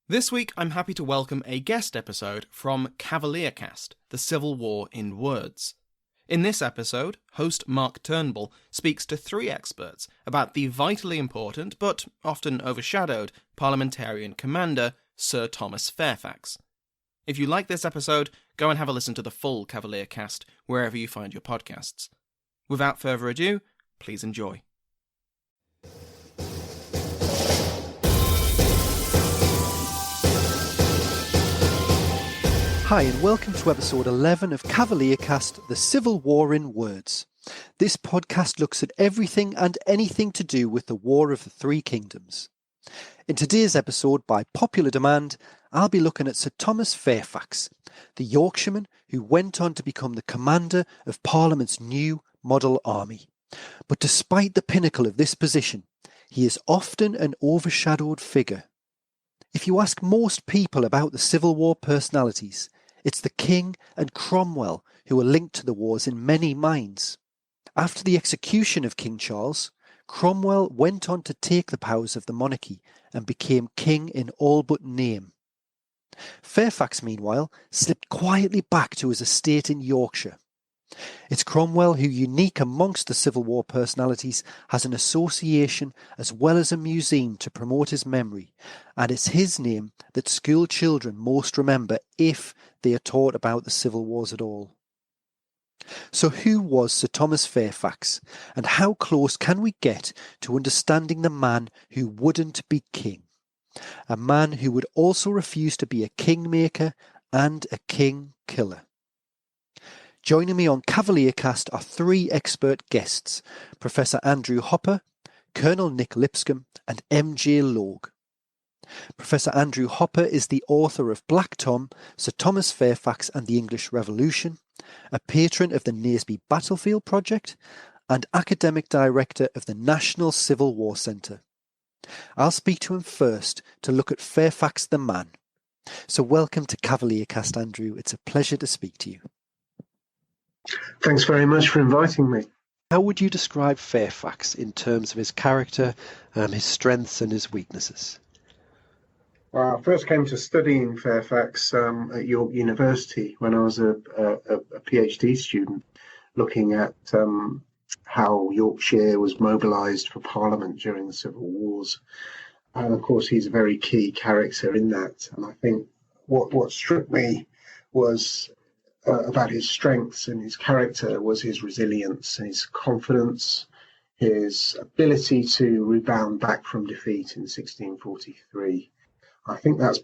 This week, I'm happy to welcome a guest episode from CavalierCast, the Civil War in Words. In this episode, host Mark Turnbull speaks to three experts about the vitally important, but often overshadowed, parliamentarian commander, Sir Thomas Fairfax. If you like this episode, go and have a listen to the full CavalierCast wherever you find your podcasts. Without further ado, please enjoy. Hi and welcome to episode 11 of CavalierCast, the Civil War in Words. This podcast looks at everything and anything to do with the War of the Three Kingdoms. In today's episode, by popular demand, I'll be looking at Sir Thomas Fairfax, the Yorkshireman who went on to become the commander of Parliament's new model army. But despite the pinnacle of this position, he is often an overshadowed figure. If you ask most people about the Civil War personalities, it's the King and Cromwell who are linked to the wars in many minds. After the execution of King Charles, Cromwell went on to take the powers of the monarchy and became king in all but name. Fairfax, meanwhile, slipped quietly back to his estate in Yorkshire. It's Cromwell who, unique amongst the Civil War personalities, has an association as well as a museum to promote his memory, and it's his name that school children most remember if they are taught about the Civil Wars at all. So who was Sir Thomas Fairfax, and how close can we get to understanding the man who wouldn't be king? A man who would also refuse to be a kingmaker and a king killer. Joining me on CavalierCast are three expert guests, Professor Andrew Hopper, Colonel Nick Lipscombe and MJ Logue. Professor Andrew Hopper is the author of Black Tom, Sir Thomas Fairfax and the English Revolution, a patron of the Naseby Battlefield Project and academic director of the National Civil War Centre. I'll speak to him first to look at Fairfax the man. So welcome to CavalierCast, Andrew. It's a pleasure to speak to you. Thanks very much for inviting me. How would you describe Fairfax in terms of his character, his strengths and his weaknesses? Well, I first came to studying Fairfax at York University when I was a PhD student, looking at how Yorkshire was mobilised for Parliament during the Civil Wars. And of course, he's a very key character in that. And I think what struck me was about his strengths and his character was his resilience, his confidence, his ability to rebound back from defeat in 1643. I think that's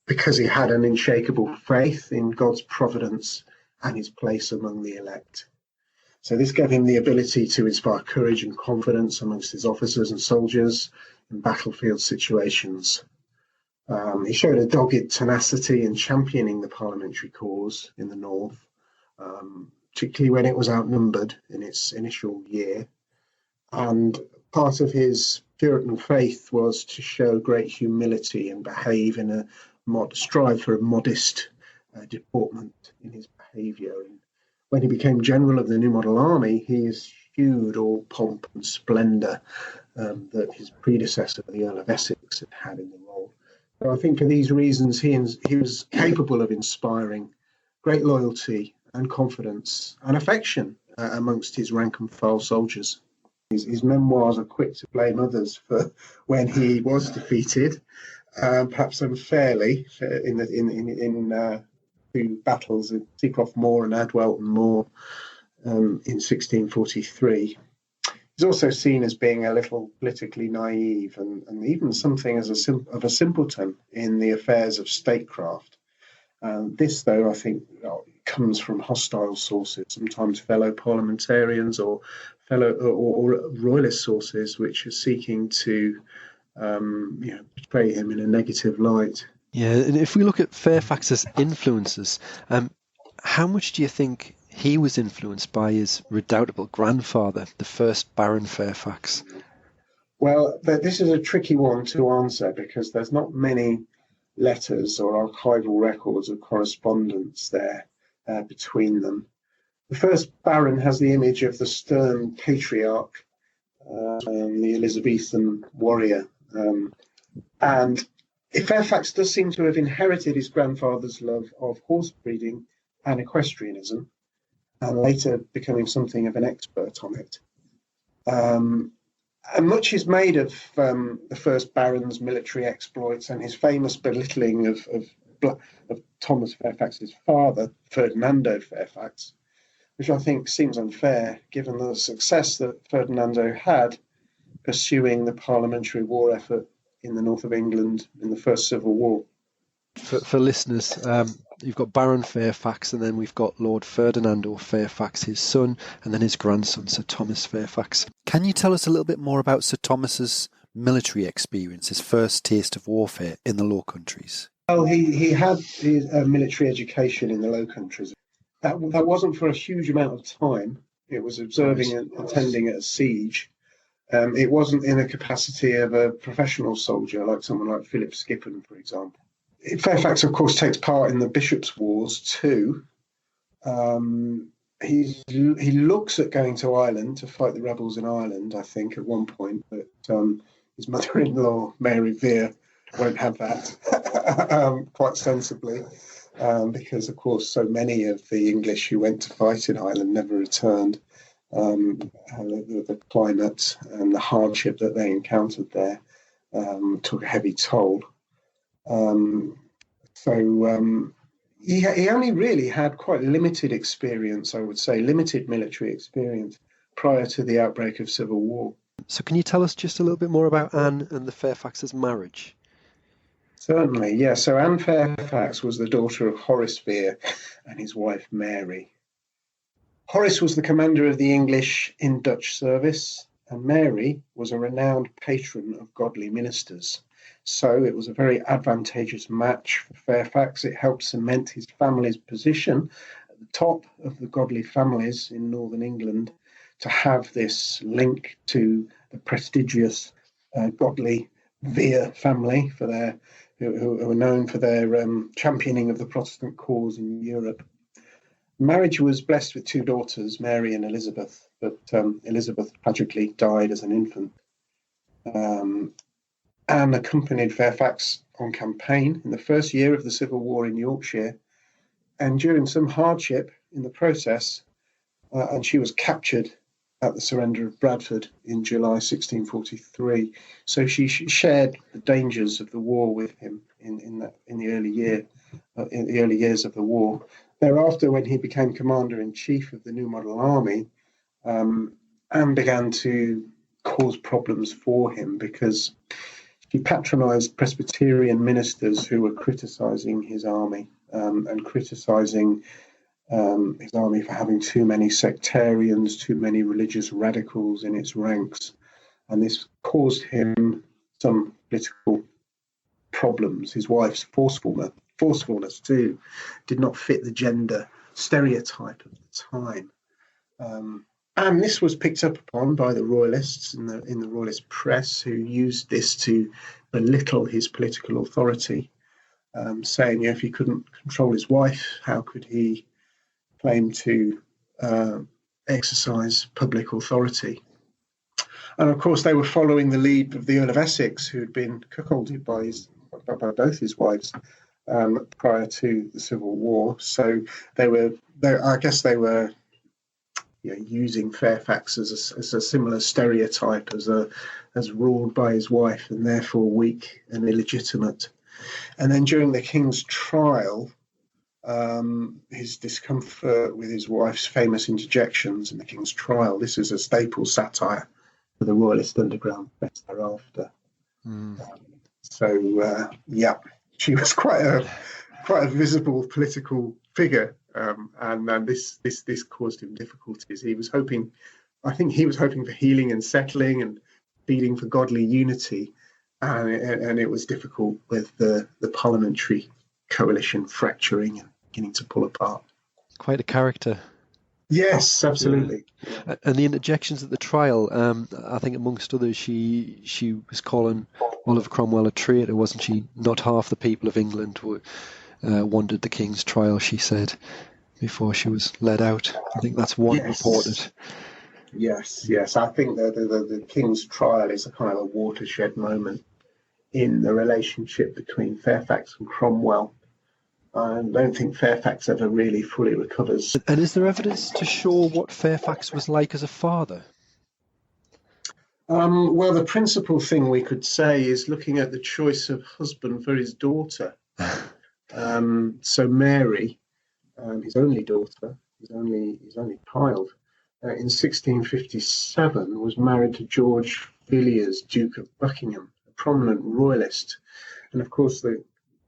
because he had an unshakable faith in God's providence and his place among the elect. So this gave him the ability to inspire courage and confidence amongst his officers and soldiers in battlefield situations. He showed a dogged tenacity in championing the parliamentary cause in the north, particularly when it was outnumbered in its initial year. And part of his Puritan faith was to show great humility and behave in a strive for a modest deportment in his behaviour. And when he became general of the new model army, he eschewed all pomp and splendour that his predecessor, the Earl of Essex, had had in the role. So I think for these reasons, he was capable of inspiring great loyalty and confidence and affection amongst his rank and file soldiers. His memoirs are quick to blame others for when he was defeated, perhaps unfairly, in two battles at Seacroft Moor and Adwelton Moor in 1643. He's also seen as being a little politically naive and even something as a simpleton in the affairs of statecraft. This, though, I think comes from hostile sources, sometimes fellow parliamentarians or royalist sources, which are seeking to portray him in a negative light. Yeah, and if we look at Fairfax's influences, how much do you think he was influenced by his redoubtable grandfather, the first Baron Fairfax? Well, this is a tricky one to answer because there's not many letters or archival records of correspondence there between them. The first Baron has the image of the stern patriarch, the Elizabethan warrior, and Fairfax does seem to have inherited his grandfather's love of horse breeding and equestrianism, and later becoming something of an expert on it. And much is made of the first Baron's military exploits and his famous belittling of Thomas Fairfax's father, Ferdinando Fairfax, which I think seems unfair given the success that Ferdinando had pursuing the parliamentary war effort in the north of England in the First Civil War. For listeners, you've got Baron Fairfax, and then we've got Lord Ferdinando Fairfax, his son, and then his grandson, Sir Thomas Fairfax. Can you tell us a little bit more about Sir Thomas's military experience, his first taste of warfare in the Low Countries? Well, he had his military education in the Low Countries. That wasn't for a huge amount of time. It was observing and attending at a siege. It wasn't in the capacity of a professional soldier like someone like Philip Skippon, for example. Fairfax, of course, takes part in the Bishops' Wars too. He looks at going to Ireland to fight the rebels in Ireland, I think, at one point, but his mother-in-law, Mary Vere, won't have that, quite sensibly, because, of course, so many of the English who went to fight in Ireland never returned. The climate and the hardship that they encountered there took a heavy toll. He only really had quite limited experience, I would say, limited military experience prior to the outbreak of civil war. So can you tell us just a little bit more about Anne and the Fairfaxes' marriage? Certainly, yeah. So Anne Fairfax was the daughter of Horace Vere and his wife Mary. Horace was the commander of the English in Dutch service, and Mary was a renowned patron of godly ministers. So it was a very advantageous match for Fairfax. It helped cement his family's position at the top of the godly families in northern England to have this link to the prestigious godly Vere family for their who were known for their championing of the Protestant cause in Europe. Marriage was blessed with two daughters, Mary and Elizabeth, but Elizabeth tragically died as an infant. Anne accompanied Fairfax on campaign in the first year of the Civil War in Yorkshire, and during some hardship in the process, and she was captured at the surrender of Bradford in July 1643. So she shared the dangers of the war with him in the early years of the war. Thereafter, when he became commander-in-chief of the New Model Army, Anne began to cause problems for him because he patronised Presbyterian ministers who were criticising his army and criticising his army for having too many sectarians, too many religious radicals in its ranks. And this caused him some political problems. His wife's forcefulness too did not fit the gender stereotype of the time. And this was picked up upon by the royalists in the royalist press, who used this to belittle his political authority, saying, if he couldn't control his wife, how could he claim to exercise public authority? And of course, they were following the lead of the Earl of Essex, who had been cuckolded by both his wives prior to the Civil War. So they were using Fairfax as a similar stereotype, as ruled by his wife and therefore weak and illegitimate. And then during the King's trial, his discomfort with his wife's famous interjections in the King's trial, this is a staple satire for the royalist underground press thereafter. She was quite a visible political figure. And this caused him difficulties. I think he was hoping for healing and settling and pleading for godly unity, and it was difficult with the parliamentary coalition fracturing and beginning to pull apart. Quite a character. Yes, absolutely. Yeah. And the interjections at the trial, I think amongst others, she was calling Oliver Cromwell a traitor, wasn't she? Not half the people of England wanted the King's trial, she said, before she was led out. I think that's one reported. Yes. I think the King's trial is a kind of a watershed moment in the relationship between Fairfax and Cromwell. I don't think Fairfax ever really fully recovers. And is there evidence to show what Fairfax was like as a father? Well, the principal thing we could say is looking at the choice of husband for his daughter. So Mary, his only daughter, his only child, in 1657 was married to George Villiers, Duke of Buckingham, a prominent royalist. And of course,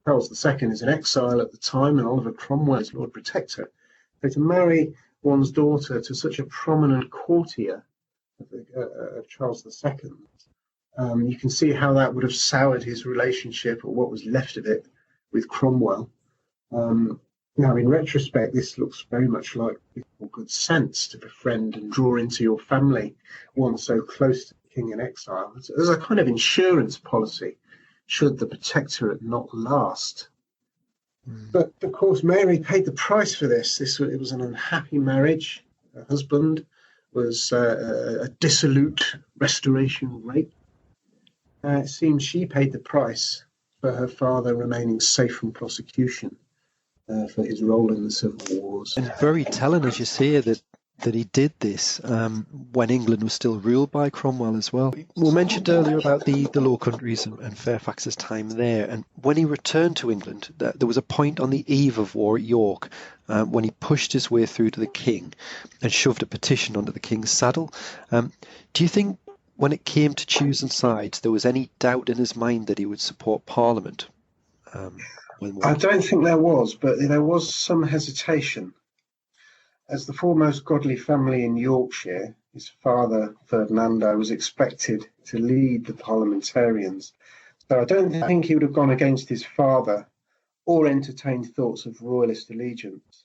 Charles II is in exile at the time, and Oliver Cromwell is Lord Protector. So to marry one's daughter to such a prominent courtier of Charles II, you can see how that would have soured his relationship, or what was left of it, with Cromwell. Now, in retrospect, this looks very much like good sense to befriend and draw into your family one so close to the king in exile. There's a kind of insurance policy should the protectorate not last. But of course, Mary paid the price for this. It was an unhappy marriage. Her husband was a dissolute Restoration rape. It seems she paid the price for her father remaining safe from prosecution for his role in the Civil Wars. And very telling, as you say, that he did this when England was still ruled by Cromwell as well. We mentioned earlier about the Low Countries and Fairfax's time there, and when he returned to England, there was a point on the eve of war at York when he pushed his way through to the king and shoved a petition onto the king's saddle. Do you think when it came to choosing sides, there was any doubt in his mind that he would support Parliament? I don't think there was, but there was some hesitation. As the foremost godly family in Yorkshire, his father, Ferdinando, was expected to lead the parliamentarians. So I don't think he would have gone against his father or entertained thoughts of royalist allegiance.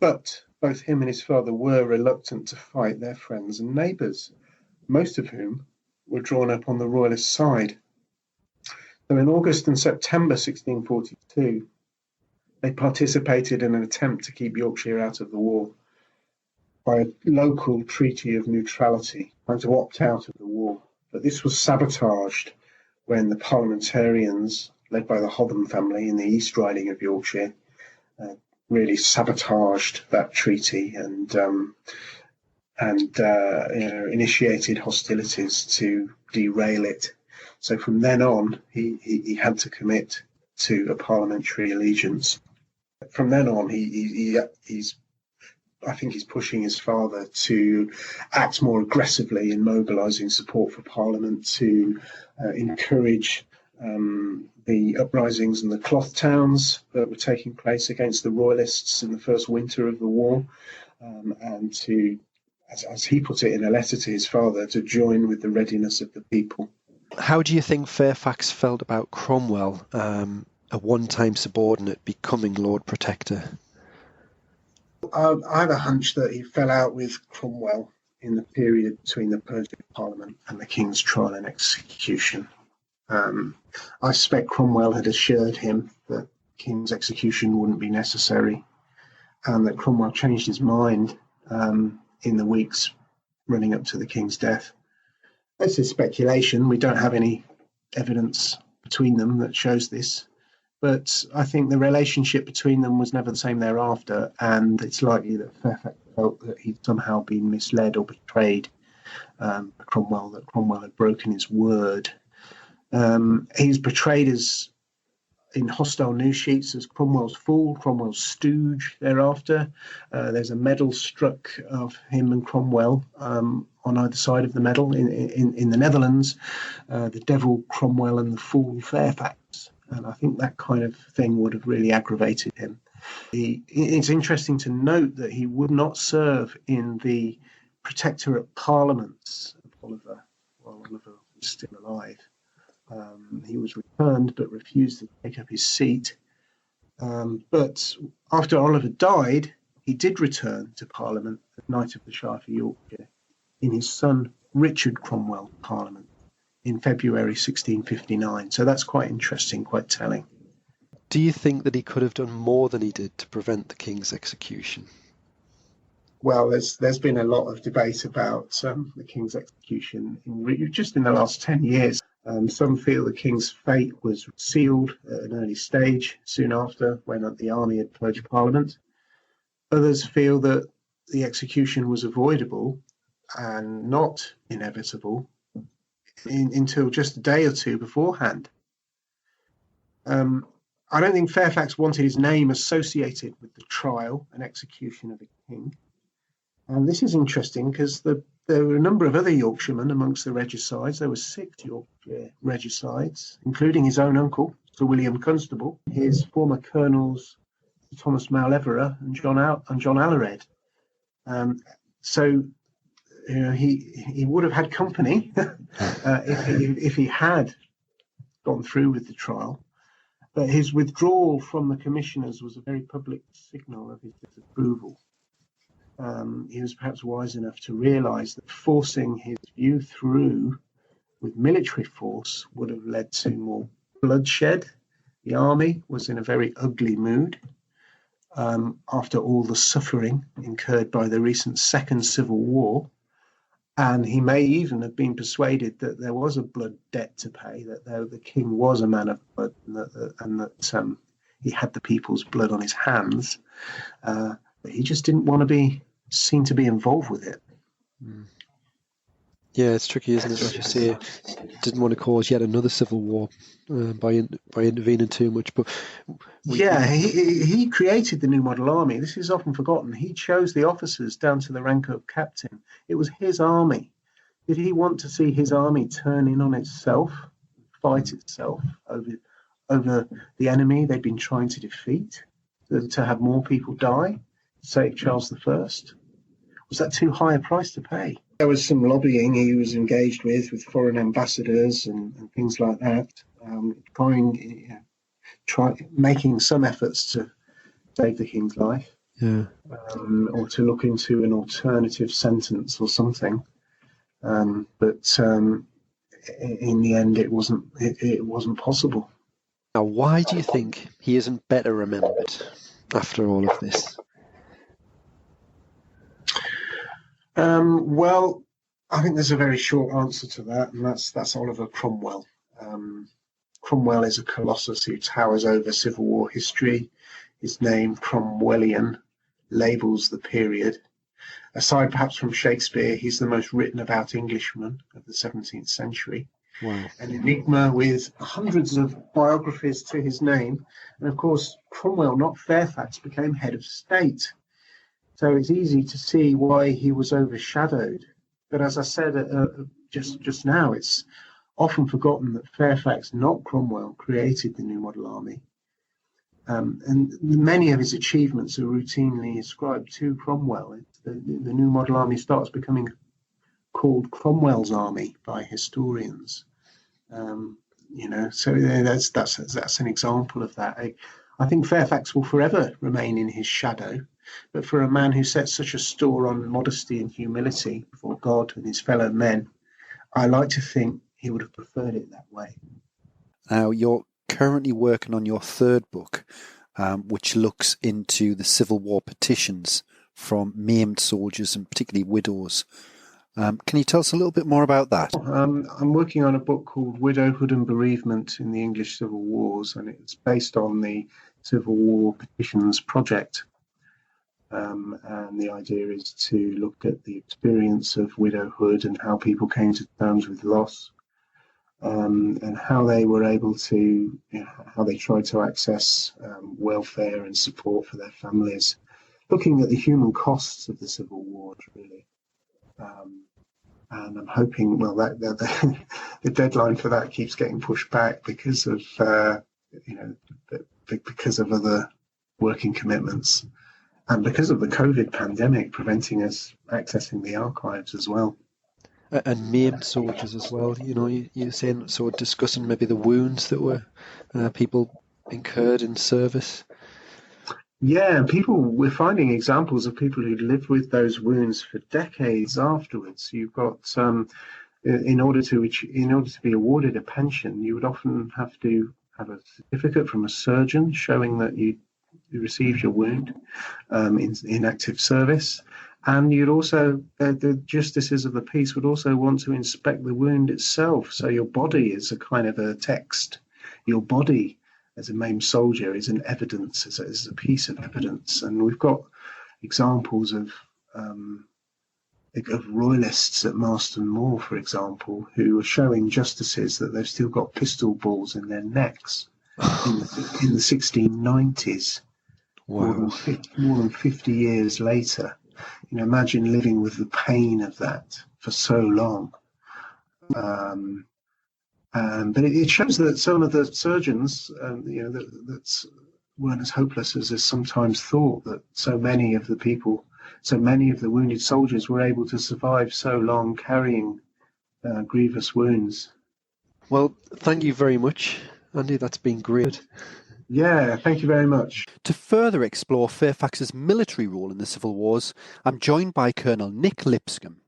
But both him and his father were reluctant to fight their friends and neighbours, most of whom were drawn up on the royalist side. So in August and September 1642, they participated in an attempt to keep Yorkshire out of the war by a local treaty of neutrality, trying to opt out of the war. But this was sabotaged when the parliamentarians, led by the Hotham family in the East Riding of Yorkshire, really sabotaged that treaty and initiated hostilities to derail it. So from then on, he had to commit to a parliamentary allegiance. From then on, I think he's pushing his father to act more aggressively in mobilising support for Parliament, to encourage the uprisings in the cloth towns that were taking place against the Royalists in the first winter of the war, and to, as he put it in a letter to his father, to join with the readiness of the people. How do you think Fairfax felt about Cromwell, a one-time subordinate, becoming Lord Protector? I have a hunch that he fell out with Cromwell in the period between the purging of Parliament and the King's trial and execution. I suspect Cromwell had assured him that King's execution wouldn't be necessary, and that Cromwell changed his mind in the weeks running up to the King's death. This is speculation. We don't have any evidence between them that shows this. But I think the relationship between them was never the same thereafter, and it's likely that Fairfax felt that he'd somehow been misled or betrayed Cromwell, that Cromwell had broken his word. He's portrayed as in hostile news sheets as Cromwell's fool, Cromwell's stooge thereafter. There's a medal struck of him and Cromwell on either side of the medal in the Netherlands, the devil Cromwell and the fool Fairfax. And I think that kind of thing would have really aggravated him. It's interesting to note that he would not serve in the Protectorate Parliaments of Oliver while Oliver was still alive. He was returned but refused to take up his seat. But after Oliver died, he did return to Parliament as Knight of the Shire for Yorkshire in his son Richard Cromwell Parliament in February 1659. So that's quite interesting, quite telling. Do you think that he could have done more than he did to prevent the King's execution? Well, there's been a lot of debate about the King's execution just in the last 10 years. Some feel the king's fate was sealed at an early stage, soon after, when the army had purged Parliament. Others feel that the execution was avoidable and not inevitable until just a day or two beforehand. I don't think Fairfax wanted his name associated with the trial and execution of the king. And this is interesting because there were a number of other Yorkshiremen amongst the regicides. There were 6 Yorkshire regicides, including his own uncle, Sir William Constable, his former colonels, Thomas Mauleverer and John Allered. So he would have had company if he had gone through with the trial. But his withdrawal from the commissioners was a very public signal of his disapproval. He was perhaps wise enough to realise that forcing his view through with military force would have led to more bloodshed. The army was in a very ugly mood after all the suffering incurred by the recent Second Civil War. And he may even have been persuaded that there was a blood debt to pay, that the king was a man of blood, and that he had the people's blood on his hands. But he just didn't want to be seen to be involved with it. Yeah, it's tricky, isn't it? Like you say, didn't want to cause yet another civil war by intervening too much. But he created the new model army. This is often forgotten. He chose the officers down to the rank of captain. It was his army. Did he want to see his army turn in on itself, fight itself over the enemy they'd been trying to defeat, to have more people die, save Charles I? Was that too high a price to pay? There was some lobbying he was engaged with foreign ambassadors and things like that, making some efforts to save the king's life, or to look into an alternative sentence or something. But in the end, it wasn't possible. Now, why do you think he isn't better remembered after all of this? Well, I think there's a very short answer to that, and that's Oliver Cromwell. Cromwell is a colossus who towers over Civil War history. His name, Cromwellian, labels the period. Aside perhaps from Shakespeare, he's the most written about Englishman of the 17th century. Wow. An enigma with hundreds of biographies to his name. And of course, Cromwell, not Fairfax, became head of state. So it's easy to see why he was overshadowed. But as I said just now, it's often forgotten that Fairfax, not Cromwell, created the new model army. And many of his achievements are routinely ascribed to Cromwell. The new model army starts becoming called Cromwell's army by historians. So that's an example of that. I think Fairfax will forever remain in his shadow, but for a man who sets such a store on modesty and humility before God and his fellow men, I like to think he would have preferred it that way. Now, you're currently working on your 3rd book, which looks into the Civil War petitions from maimed soldiers and particularly widows. Can you tell us a little bit more about that? I'm working on a book called Widowhood and Bereavement in the English Civil Wars, and it's based on the Civil War Petitions Project. And the idea is to look at the experience of widowhood and how people came to terms with loss, and how they were able to, how they tried to access welfare and support for their families, looking at the human costs of the Civil War, really. And I'm hoping, that the deadline for that keeps getting pushed back because of because of other working commitments, and because of the COVID pandemic preventing us accessing the archives as well. And maimed soldiers as well. You're saying, discussing maybe the wounds that were people incurred in service. Yeah, and we're finding examples of people who lived with those wounds for decades afterwards. You've got in order to be awarded a pension, you would often have to have a certificate from a surgeon showing that you received your wound in active service, And you'd also, the justices of the peace would also want to inspect the wound itself. So your body is a kind of a text. Your body as a maimed soldier is an evidence, is a piece of evidence. And we've got examples of royalists at Marston Moor, for example, who are showing justices that they've still got pistol balls in their necks in the 1690s. Wow. More than 50 years later. Imagine living with the pain of that for so long. But it shows that some of the surgeons, that weren't as hopeless as is sometimes thought, that so many of the wounded soldiers were able to survive so long carrying grievous wounds. Well, thank you very much, Andy. That's been great. Yeah, thank you very much. To further explore Fairfax's military role in the Civil Wars, I'm joined by Colonel Nick Lipscombe.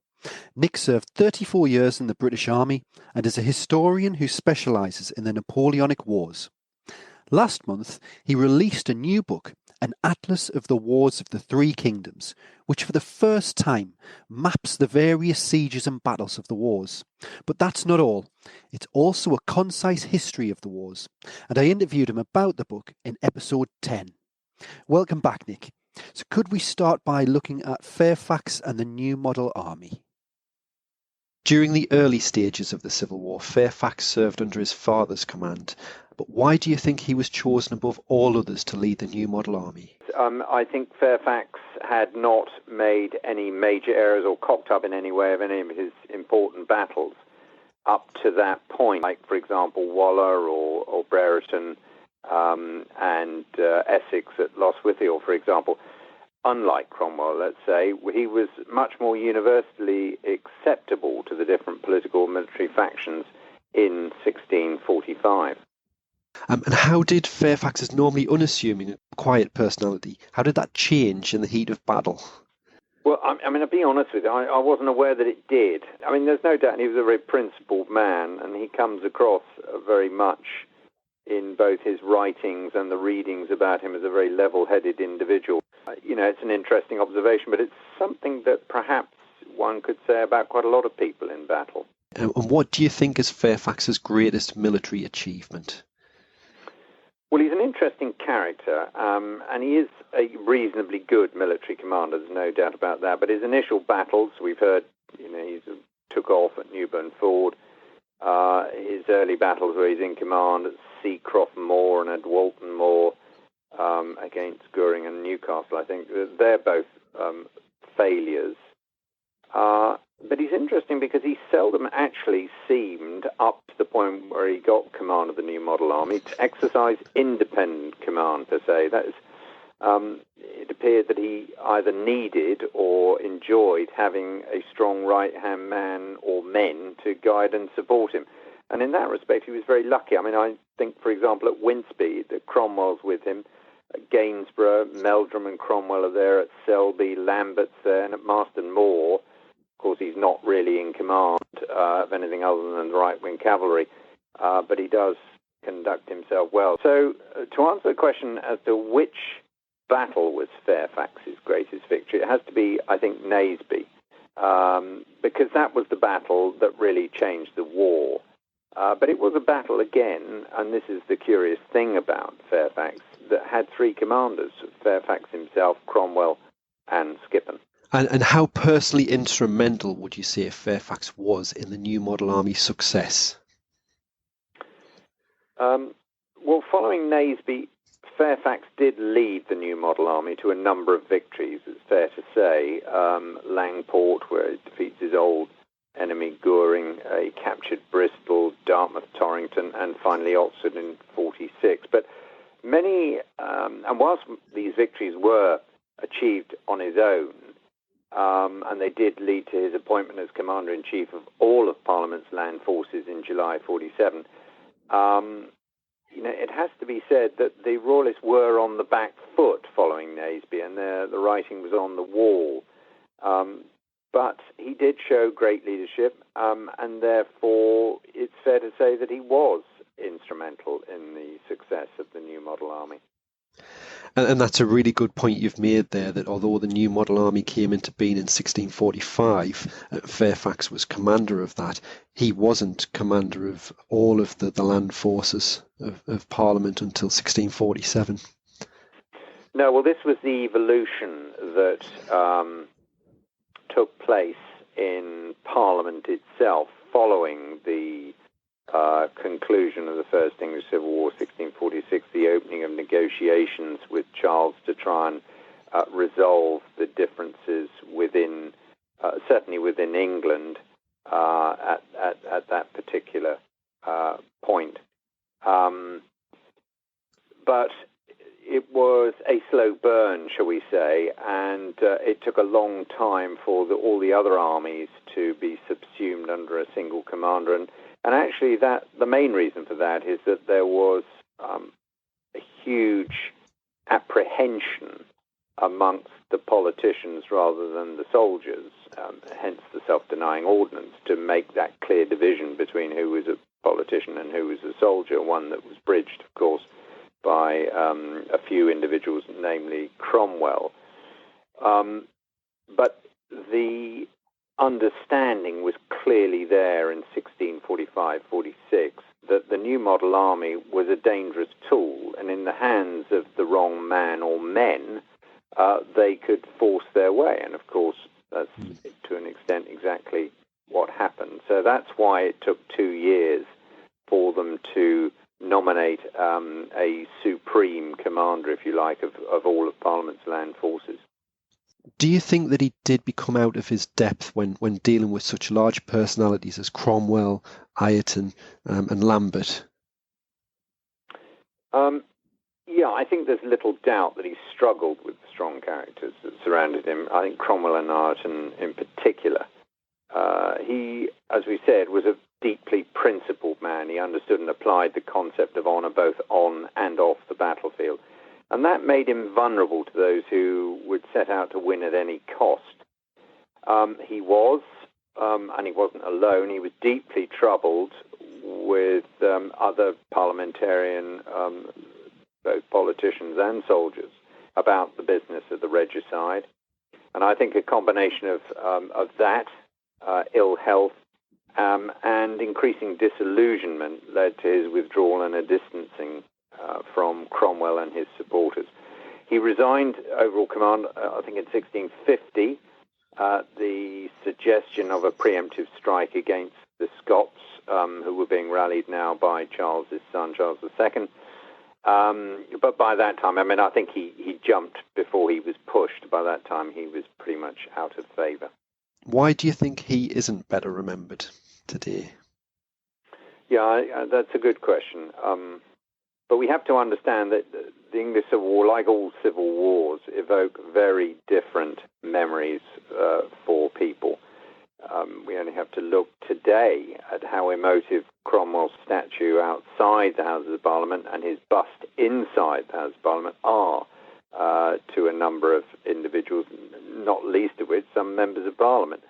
Nick served 34 years in the British Army and is a historian who specialises in the Napoleonic Wars. Last month, he released a new book, An Atlas of the Wars of the Three Kingdoms, which for the first time maps the various sieges and battles of the wars. But that's not all. It's also a concise history of the wars, and I interviewed him about the book in episode 10. Welcome back, Nick. So could we start by looking at Fairfax and the New Model Army? During the early stages of the Civil War, Fairfax served under his father's command. But why do you think he was chosen above all others to lead the New Model Army? I think Fairfax had not made any major errors or cocked up in any way of any of his important battles up to that point, like, for example, Waller or Brereton and Essex at Lostwithiel, for example. Unlike Cromwell, let's say, he was much more universally acceptable to the different political and military factions in 1645. And how did Fairfax's normally unassuming, quiet personality, how did that change in the heat of battle? Well, I mean, to be honest with you, I wasn't aware that it did. I mean, there's no doubt he was a very principled man, and he comes across very much in both his writings and the readings about him as a very level-headed individual. It's an interesting observation, but it's something that perhaps one could say about quite a lot of people in battle. And what do you think is Fairfax's greatest military achievement? Well, he's an interesting character, and he is a reasonably good military commander, there's no doubt about that. But his initial battles, we've heard, he took off at Newburn Ford. His early battles where he's in command at Seacroft Moor and at Walton Moor against Goring and Newcastle, I think, they're both failures. But he's interesting because he seldom actually seemed, up to the point where he got command of the New Model Army, to exercise independent command, per se. That is, it appeared that he either needed or enjoyed having a strong right-hand man or men to guide and support him. And in that respect, he was very lucky. I mean, I think, for example, at Winceby, that Cromwell's with him. At Gainsborough, Meldrum and Cromwell are there. At Selby, Lambert's there. And at Marston Moor, of course, he's not really in command of anything other than the right-wing cavalry, but he does conduct himself well. So to answer the question as to which battle was Fairfax's greatest victory, it has to be, I think, Naseby, because that was the battle that really changed the war. But it was a battle, again, and this is the curious thing about Fairfax, that had three commanders, Fairfax himself, Cromwell, and Skippon. And how personally instrumental would you say Fairfax was in the New Model Army's success? Well, following Naseby, Fairfax did lead the New Model Army to a number of victories, it's fair to say. Langport, where he defeats his old enemy Goring, he captured Bristol, Dartmouth, Torrington, and finally Oxford in 46. But many, and whilst these victories were achieved on his own, and they did lead to his appointment as Commander-in-Chief of all of Parliament's land forces in July 47, it has to be said that the Royalists were on the back foot following Naseby, and the writing was on the wall. But he did show great leadership, and therefore it's fair to say that he was instrumental in the success of the New Model Army. And that's a really good point you've made there, that although the new model army came into being in 1645, Fairfax was commander of that. He wasn't commander of all of the land forces of Parliament until 1647. No, well, this was the evolution that took place in Parliament itself following the conclusion of the First English Civil War, 1646, the opening of negotiations with Charles to try and resolve the differences within, certainly within England, at that particular point. But it was a slow burn, shall we say, and it took a long time for all the other armies to be subsumed under a single commander. And actually, the main reason for that is that there was a huge apprehension amongst the politicians rather than the soldiers, hence the self-denying ordinance, to make that clear division between who was a politician and who was a soldier, one that was bridged, of course, by a few individuals, namely Cromwell. But the understanding was clearly there in 1645-46 that the new model army was a dangerous tool, and in the hands of the wrong man or men, they could force their way. And of course, that's to an extent exactly what happened. So that's why it took 2 years for them to nominate a supreme commander, if you like, of all of Parliament's land forces. Do you think that he did become out of his depth when dealing with such large personalities as Cromwell, Ireton, and Lambert? Yeah, I think there's little doubt that he struggled with the strong characters that surrounded him. I think Cromwell and Ireton in particular. He, as we said, was a deeply principled man. He understood and applied the concept of honour both on and off the battlefield. And that made him vulnerable to those who would set out to win at any cost. He was, and he wasn't alone, he was deeply troubled with other parliamentarian, both politicians and soldiers, about the business of the regicide. And I think a combination of that, ill health, and increasing disillusionment led to his withdrawal and a distancing from Cromwell and his supporters. He resigned overall command, I think in 1650, the suggestion of a preemptive strike against the Scots, who were being rallied now by Charles's son, Charles II. But by that time, I think he jumped before he was pushed. By that time, he was pretty much out of favour. Why do you think he isn't better remembered today? Yeah, that's a good question. But we have to understand that the English Civil War, like all civil wars, evoke very different memories for people. We only have to look today at how emotive Cromwell's statue outside the Houses of Parliament and his bust inside the Houses of Parliament are to a number of individuals, not least of which some members of Parliament.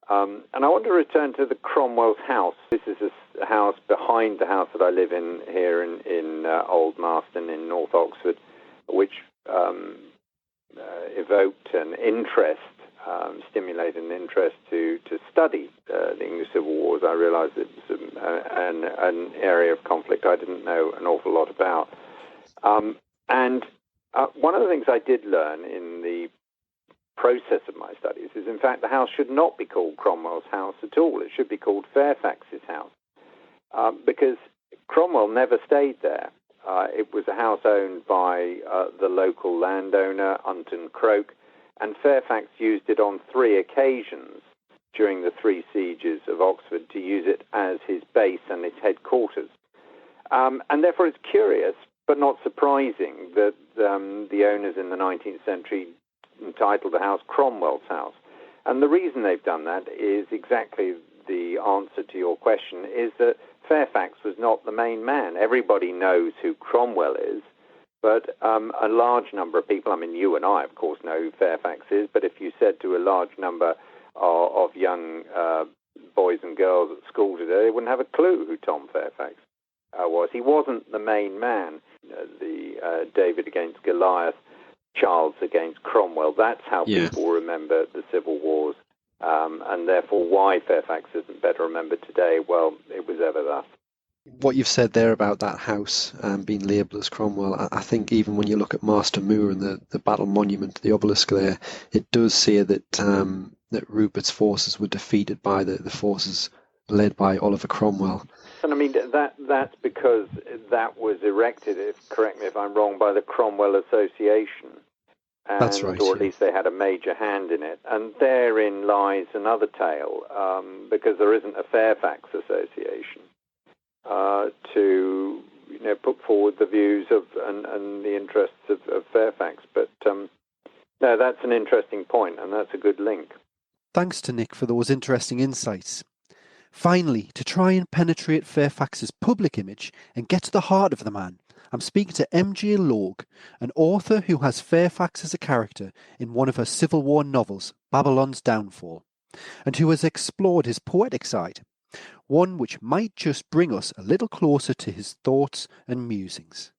And I want to return to the Cromwell's house. This is a house behind the house that I live in here in Old Marston in North Oxford, which evoked an interest, stimulated an interest to study the English Civil Wars. I realised it was an area of conflict I didn't know an awful lot about. And one of the things I did learn in the process of my studies is, in fact, the house should not be called Cromwell's house at all. It should be called Fairfax's house, because Cromwell never stayed there. It was a house owned by the local landowner, Unton Croke, and Fairfax used it on 3 occasions during the 3 sieges of Oxford to use it as his base and his headquarters. And therefore it's curious, but not surprising, that the owners in the 19th century entitled the house Cromwell's house. And the reason they've done that is exactly the answer to your question, is that Fairfax was not the main man. Everybody knows who Cromwell is, but a large number of people, you and I, of course, know who Fairfax is, but if you said to a large number of young boys and girls at school today, they wouldn't have a clue who Tom Fairfax was. He wasn't the main man. the David against Goliath, Charles against Cromwell. That's how people remember the civil wars, and therefore why Fairfax isn't better remembered today. Well, it was ever thus. What you've said there about that house being labelled as Cromwell, I think even when you look at Master Moor and the battle monument, the obelisk there, it does say that that Rupert's forces were defeated by the forces led by Oliver Cromwell. And I mean, that's because that was erected, correct me if I'm wrong, by the Cromwell Association. And, that's right. Or at least they had a major hand in it. And therein lies another tale, because there isn't a Fairfax Association to put forward the views of and the interests of Fairfax. But no, that's an interesting point, and that's a good link. Thanks to Nick for those interesting insights. Finally, to try and penetrate Fairfax's public image and get to the heart of the man, I'm speaking to M.J. Logue, an author who has Fairfax as a character in one of her Civil War novels, Babylon's Downfall, and who has explored his poetic side, one which might just bring us a little closer to his thoughts and musings.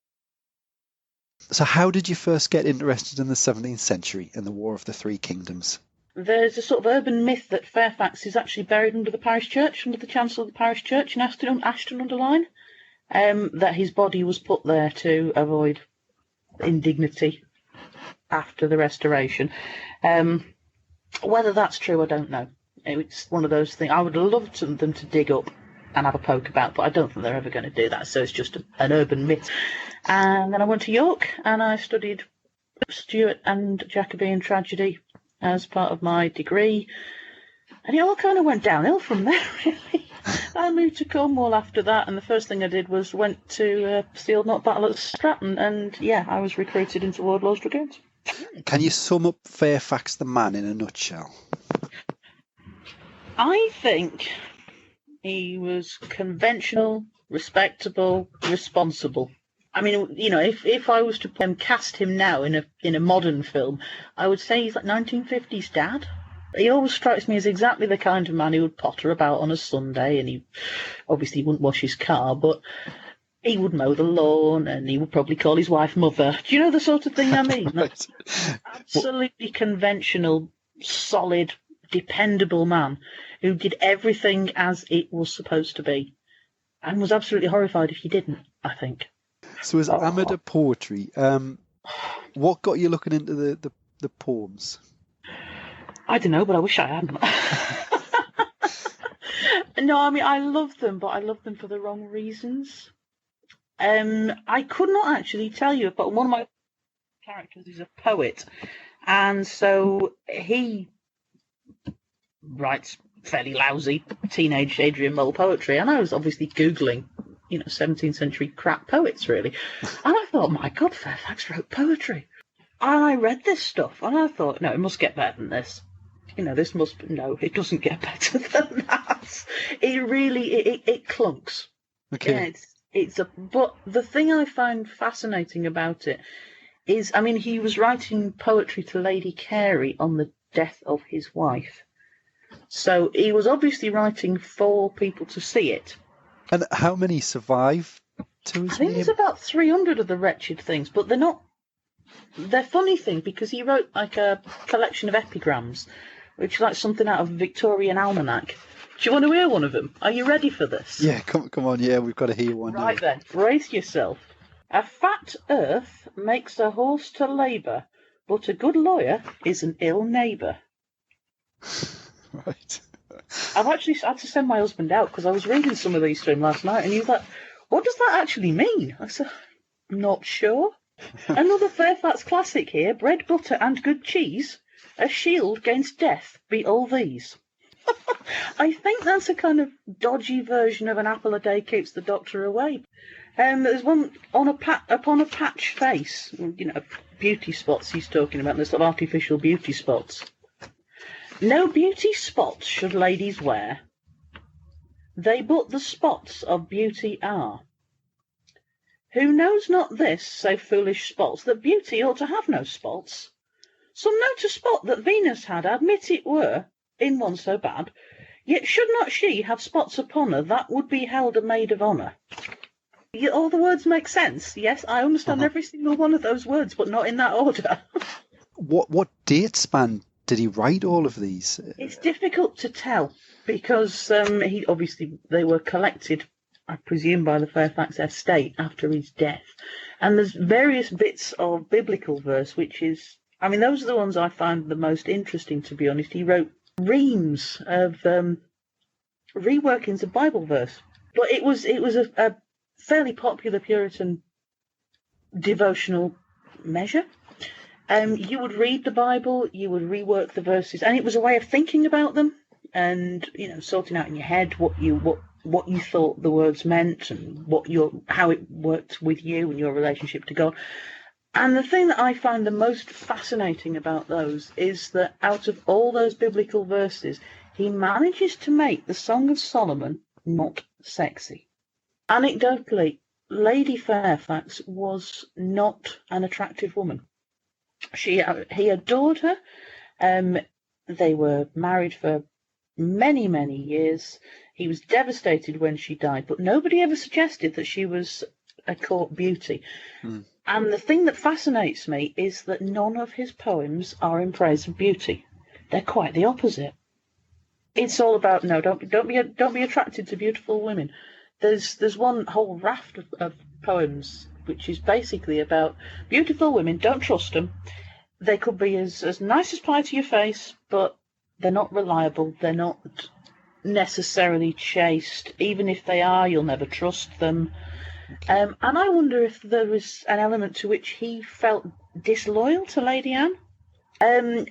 So how did you first get interested in the 17th century and the War of the Three Kingdoms? There's a sort of urban myth that Fairfax is actually buried under the parish church, under the chancel of the parish church in Ashton-under-Lyne, that his body was put there to avoid indignity after the Restoration. Whether that's true, I don't know. It's one of those things I would love them to dig up and have a poke about, but I don't think they're ever going to do that, so it's just an urban myth. And then I went to York and I studied Stuart and Jacobean tragedy as part of my degree, and it all kind of went downhill from there, really. I moved to Cornwall after that, and the first thing I did was went to the Old Knot Battle at Stratton, and I was recruited into Lord Law's Dragoons. Can you sum up Fairfax the man in a nutshell? I think he was conventional, respectable, responsible. I mean, if I was to cast him now in a modern film, I would say he's like 1950s dad. He always strikes me as exactly the kind of man who would potter about on a Sunday, and he obviously wouldn't wash his car, but he would mow the lawn, and he would probably call his wife mother. Do you know the sort of thing I mean? Right. Absolutely conventional, solid, dependable man who did everything as it was supposed to be, and was absolutely horrified if you didn't, I think. So as amateur poetry, what got you looking into the poems? I don't know, but I wish I hadn't. No, I mean, I love them, but I love them for the wrong reasons. I could not actually tell you, but one of my characters is a poet, and so he writes fairly lousy teenage Adrian Mole poetry, and I was obviously Googling 17th century crap poets, really. And I thought, my God, Fairfax wrote poetry. And I read this stuff, and I thought, no, it must get better than this. No, it doesn't get better than that. It really, it clunks. Okay. Yeah, but the thing I find fascinating about it is, I mean, he was writing poetry to Lady Carey on the death of his wife. So he was obviously writing for people to see it. And how many survive to his I think name? there's about 300 of the wretched things, but they're not. They're funny thing because he wrote like a collection of epigrams, which is like something out of a Victorian almanac. Do you want to hear one of them? Are you ready for this? Yeah, come on, yeah, we've got to hear one. Right now. then, brace yourself. A fat earth makes a horse to labour, but a good lawyer is an ill neighbour. Right. I've actually had to send my husband out because I was reading some of these to him last night, and he was like, "What does that actually mean?" I said, "I'm not sure." Another Fairfax classic here: bread, butter, and good cheese. A shield against death be all these. I think that's a kind of dodgy version of an apple a day keeps the doctor away. There's one upon a patch face. Beauty spots he's talking about. There's sort of artificial beauty spots. No beauty spots should ladies wear. They but the spots of beauty are. Who knows not this, so foolish spots, that beauty ought to have no spots? Some note a spot that Venus had, admit it were, in one so bad, yet should not she have spots upon her, that would be held a maid of honour. All the words make sense. Yes, I understand every single one of those words, but not in that order. What date span did he write all of these? It's difficult to tell because they were collected, I presume, by the Fairfax estate after his death. And there's various bits of biblical verse, those are the ones I find the most interesting, to be honest. He wrote reams of reworkings of Bible verse. But it was a fairly popular Puritan devotional measure. You would read the Bible, you would rework the verses, and it was a way of thinking about them and sorting out in your head what you thought the words meant and how it worked with you and your relationship to God. And the thing that I find the most fascinating about those is that out of all those biblical verses, he manages to make the Song of Solomon not sexy. Anecdotally, Lady Fairfax was not an attractive woman. He adored her. They were married for many, many years. He was devastated when she died, but nobody ever suggested that she was a court beauty. And the thing that fascinates me is that none of his poems are in praise of beauty. They're quite the opposite. It's all about don't be attracted to beautiful women. There's one whole raft of poems which is basically about beautiful women. Don't trust them. They could be as nice as pie to your face, but they're not reliable. They're not necessarily chaste. Even if they are, you'll never trust them. And I wonder if there was an element to which he felt disloyal to Lady Anne.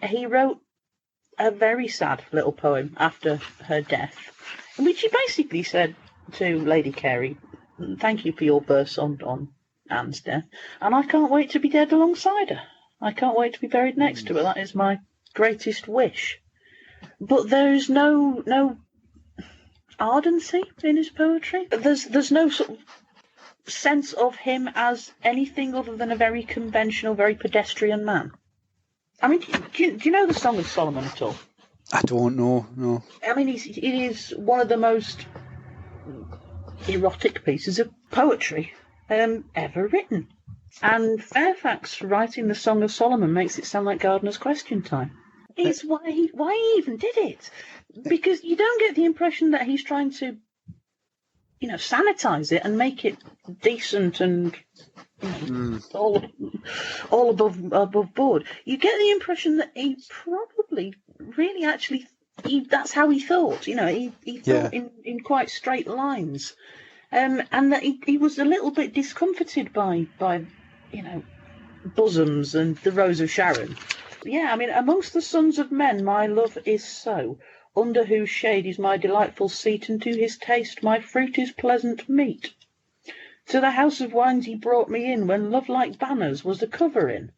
He wrote a very sad little poem after her death, in which he basically said to Lady Carey, "Thank you for your verse on Anne's death, and I can't wait to be dead alongside her. I can't wait to be buried next to her. That is my greatest wish." But there's no ardency in his poetry. There's no sort of sense of him as anything other than a very conventional, very pedestrian man. I mean, do you know the Song of Solomon at all? I don't know, no. I mean, it is one of the most erotic pieces of poetry ever written. And Fairfax writing the Song of Solomon makes it sound like Gardener's Question time. It's why he even did it. Because you don't get the impression that he's trying to, sanitize it and make it decent and all above board. You get the impression that he probably really actually that's how he thought. He thought in quite straight lines, and that he was a little bit discomforted by bosoms and the Rose of Sharon. Yeah, I mean, amongst the sons of men, my love is so. Under whose shade is my delightful seat, and to his taste my fruit is pleasant meat. To the house of wines he brought me in, when love like banners was the covering.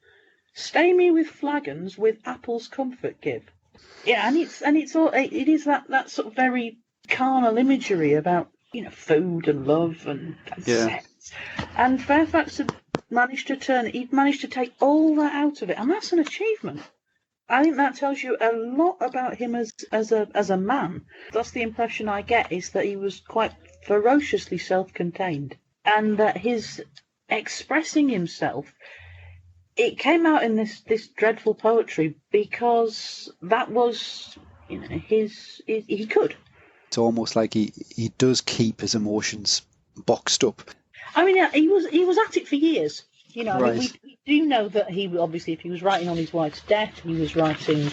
Stay me with flagons, with apples comfort give. Yeah, and it is that sort of very carnal imagery about food and love and sex. And Fairfax had managed to take all that out of it, and that's an achievement. I think that tells you a lot about him as a man. That's the impression I get, is that he was quite ferociously self-contained, and that his expressing himself, it came out in this dreadful poetry because that was he could. It's almost like he does keep his emotions boxed up. I mean, he was at it for years. Right. I mean, we do know that he obviously, if he was writing on his wife's death, he was writing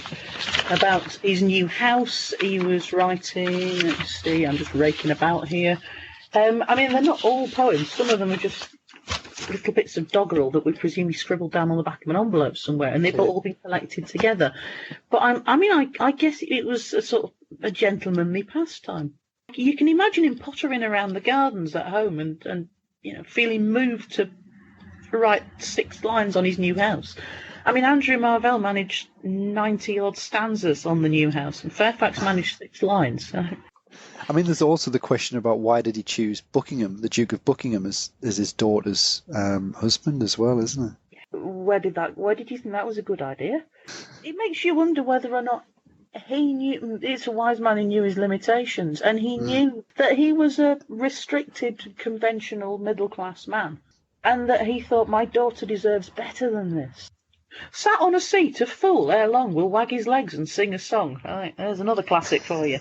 about his new house. He was writing. Let's see, I'm just raking about here. I mean, they're not all poems. Some of them are just little bits of doggerel that we presume he scribbled down on the back of an envelope somewhere, and they've all been collected together. But I guess it was a sort of a gentlemanly pastime. You can imagine him pottering around the gardens at home and feeling moved to write 6 lines on his new house. I mean, Andrew Marvell managed 90-odd stanzas on the new house, and Fairfax managed 6 lines. I mean, there's also the question about why did he choose Buckingham, the Duke of Buckingham, as his daughter's husband as well, isn't it? Where did you think that was a good idea? It makes you wonder whether or not he knew, it's a wise man who knew his limitations, and he knew that he was a restricted, conventional middle-class man, and that he thought, my daughter deserves better than this. Sat on a seat, a fool ere long will wag his legs and sing a song. Right, there's another classic for you.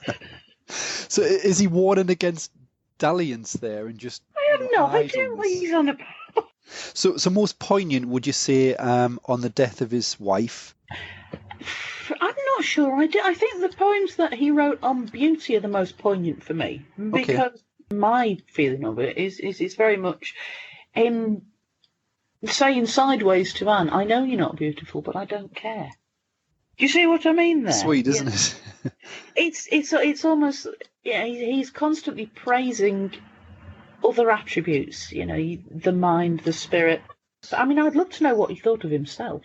So is he warning against dalliance there and just... I have no idea what he's on about. So most poignant, would you say, on the death of his wife? I'm not sure. I think the poems that he wrote on beauty are the most poignant for me, because my feeling of it is very much in saying sideways to Anne, I know you're not beautiful, but I don't care. Do you see what I mean there? Sweet, isn't it? It's almost, he's constantly praising other attributes, the mind, the spirit. I mean, I'd love to know what he thought of himself.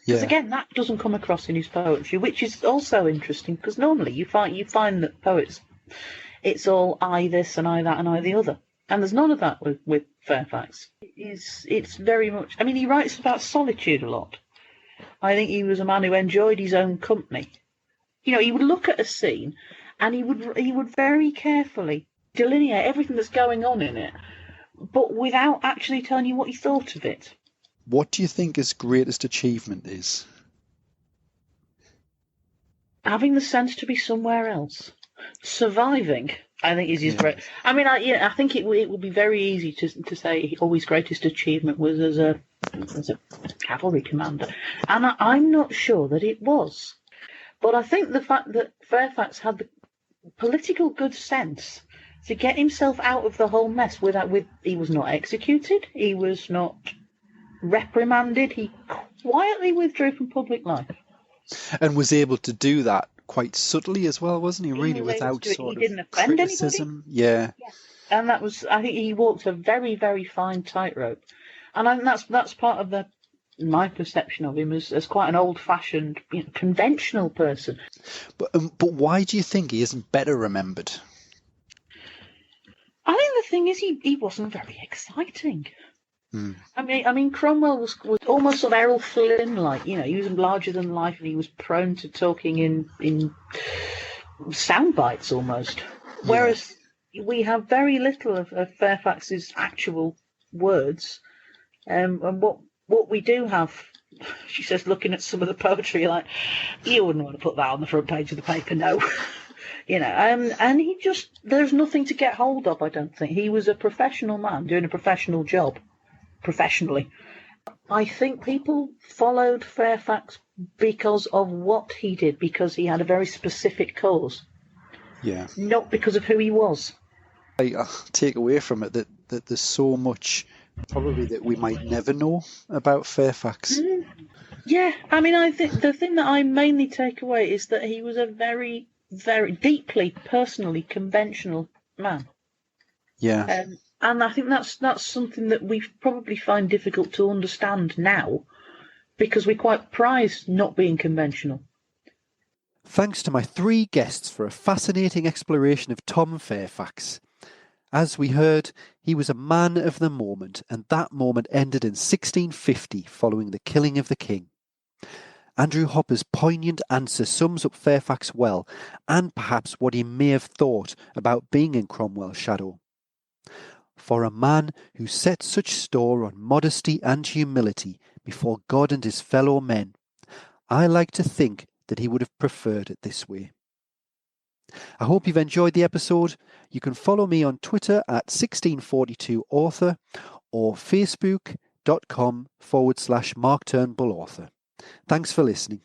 Because again, that doesn't come across in his poetry, which is also interesting, because normally you find that poets, it's all I this and I that and I the other. And there's none of that with Fairfax. It's very much... I mean, he writes about solitude a lot. I think he was a man who enjoyed his own company. He would look at a scene and he would very carefully delineate everything that's going on in it, but without actually telling you what he thought of it. What do you think his greatest achievement is? Having the sense to be somewhere else. Surviving, I think, is his great... I mean, I think it would be very easy to say his greatest achievement was as a cavalry commander. And I'm not sure that it was. But I think the fact that Fairfax had the political good sense to get himself out of the whole mess he was not executed, he was not reprimanded, he quietly withdrew from public life. And was able to do that quite subtly as well, wasn't he? Really, without sort of criticism. Yeah. And that was, I think he walked a very, very fine tightrope. And I think that's part of my perception of him as quite an old-fashioned, conventional person. But why do you think he isn't better remembered? I think the thing is he wasn't very exciting. I mean, Cromwell was almost sort of Errol Flynn-like. He was larger than life, and he was prone to talking in sound bites almost. Whereas we have very little of Fairfax's actual words, and what we do have, she says, looking at some of the poetry, like, you wouldn't want to put that on the front page of the paper, no. And he there's nothing to get hold of, I don't think. He was a professional man doing a professional job. Professionally. I think people followed Fairfax because of what he did, because he had a very specific cause. Yeah. Not because of who he was. I take away from it that there's so much probably that we might never know about Fairfax. Yeah, I mean, I think the thing that I mainly take away is that he was a very, very deeply, personally conventional man. Yeah. And I think that's something that we probably find difficult to understand now, because we quite prize not being conventional. Thanks to my three guests for a fascinating exploration of Tom Fairfax. As we heard, he was a man of the moment, and that moment ended in 1650 following the killing of the king. Andrew Hopper's poignant answer sums up Fairfax well, and perhaps what he may have thought about being in Cromwell's shadow. For a man who set such store on modesty and humility before God and his fellow men, I like to think that he would have preferred it this way. I hope you've enjoyed the episode. You can follow me on Twitter at 1642author or facebook.com/Mark Turnbull author. Thanks for listening.